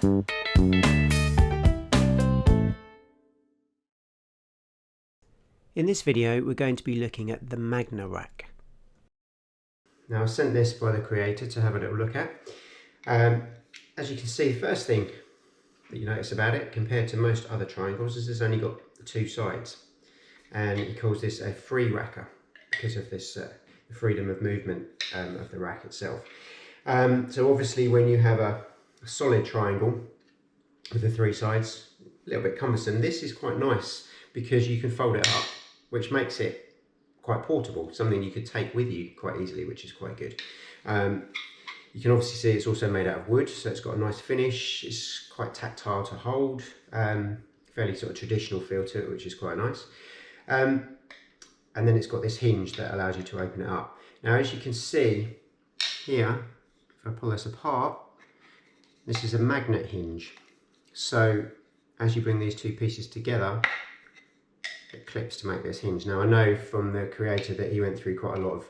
In this video we're going to be looking at the Magna Rack. Now I was sent this by the creator to have a little look at. As you can see, the first thing that you notice about it compared to most other triangles is it's only got the two sides, and he calls this a free racker because of this freedom of movement of the rack itself. So obviously when you have a solid triangle with the three sides, a little bit cumbersome. This is quite nice because you can fold it up, which makes it quite portable, something you could take with you quite easily, which is quite good. You can obviously see it's also made out of wood, so it's got a nice finish. It's quite tactile to hold, fairly sort of traditional feel to it, which is quite nice. And then it's got this hinge that allows you to open it up. Now, as you can see here, if I pull this apart, this is a magnet hinge. So as you bring these two pieces together, it clips to make this hinge. Now I know from the creator that he went through quite a lot of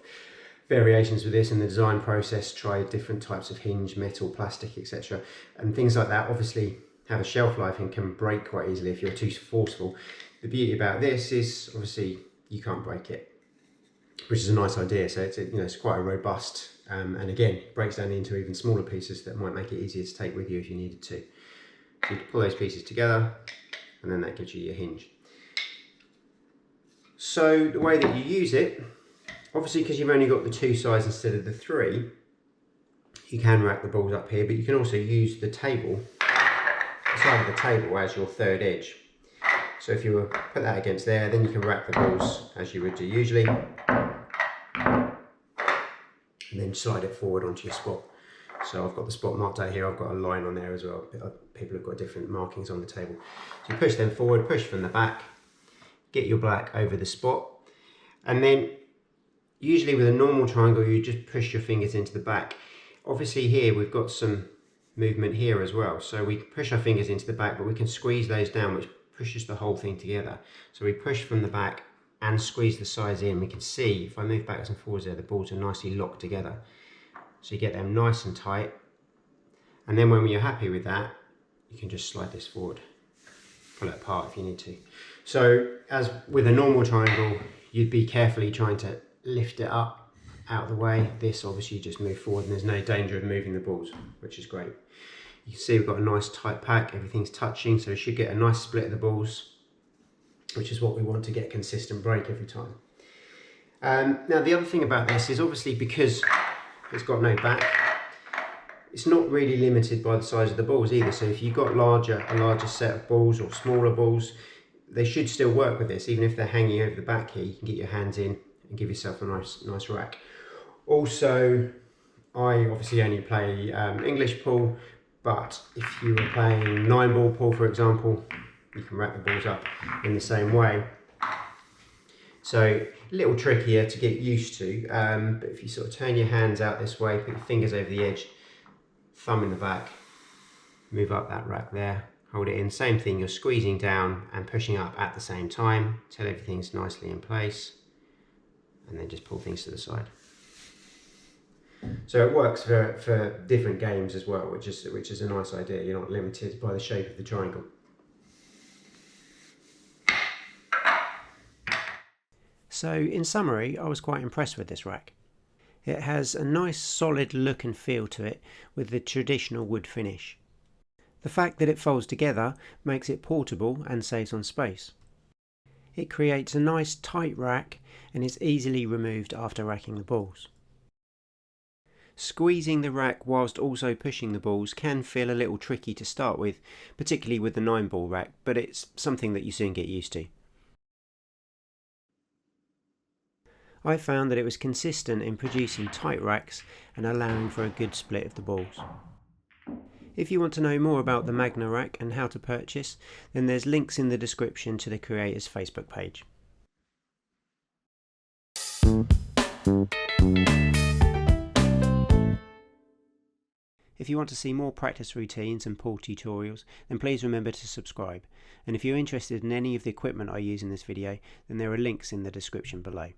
variations with this in the design process, tried different types of hinge, metal, plastic, etc. And things like that obviously have a shelf life and can break quite easily if you're too forceful. The beauty about this is obviously you can't break it, which is a nice idea. So it's quite a robust, and again, it breaks down into even smaller pieces that might make it easier to take with you if you needed to. So you can pull those pieces together and then that gives you your hinge. So the way that you use it, obviously because you've only got the two sides instead of the three, you can rack the balls up here, but you can also use the table, the side of the table as your third edge. So if you were put that against there, then you can rack the balls as you would do usually, and then slide it forward onto your spot. So I've got the spot marked out here, I've got a line on there as well. People have got different markings on the table. So you push them forward, push from the back, get your black over the spot, and then usually with a normal triangle you just push your fingers into the back. Obviously here we've got some movement here as well, so we push our fingers into the back, but we can squeeze those down, which pushes the whole thing together. So we push from the back and squeeze the sides in. We can see if I move backwards and forwards there, the balls are nicely locked together, so you get them nice and tight. And then when you're happy with that, you can just slide this forward, pull it apart if you need to. So as with a normal triangle, you'd be carefully trying to lift it up out of the way. This obviously you just move forward and there's no danger of moving the balls, which is great. You can see we've got a nice tight pack, everything's touching, so we should get a nice split of the balls, which is what we want to get consistent break every time. Now the other thing about this is obviously because it's got no back, it's not really limited by the size of the balls either. So if you've got a larger set of balls or smaller balls, they should still work with this. Even if they're hanging over the back here, you can get your hands in and give yourself a nice rack. Also, I obviously only play English pool, but if you were playing 9-ball pool, for example, you can rack the balls up in the same way. So a little trickier to get used to, but if you sort of turn your hands out this way, put your fingers over the edge, thumb in the back, move up that rack there, hold it in, same thing, you're squeezing down and pushing up at the same time till everything's nicely in place, and then just pull things to the side. So it works for different games as well, which is a nice idea. You're not limited by the shape of the triangle. So in summary, I was quite impressed with this rack. It has a nice solid look and feel to it with the traditional wood finish. The fact that it folds together makes it portable and saves on space. It creates a nice tight rack and is easily removed after racking the balls. Squeezing the rack whilst also pushing the balls can feel a little tricky to start with, particularly with the 9-ball rack, but it's something that you soon get used to. I found that it was consistent in producing tight racks and allowing for a good split of the balls. If you want to know more about the Magna Rack and how to purchase, then there's links in the description to the creator's Facebook page. If you want to see more practice routines and pool tutorials, then please remember to subscribe. And if you're interested in any of the equipment I use in this video, then there are links in the description below.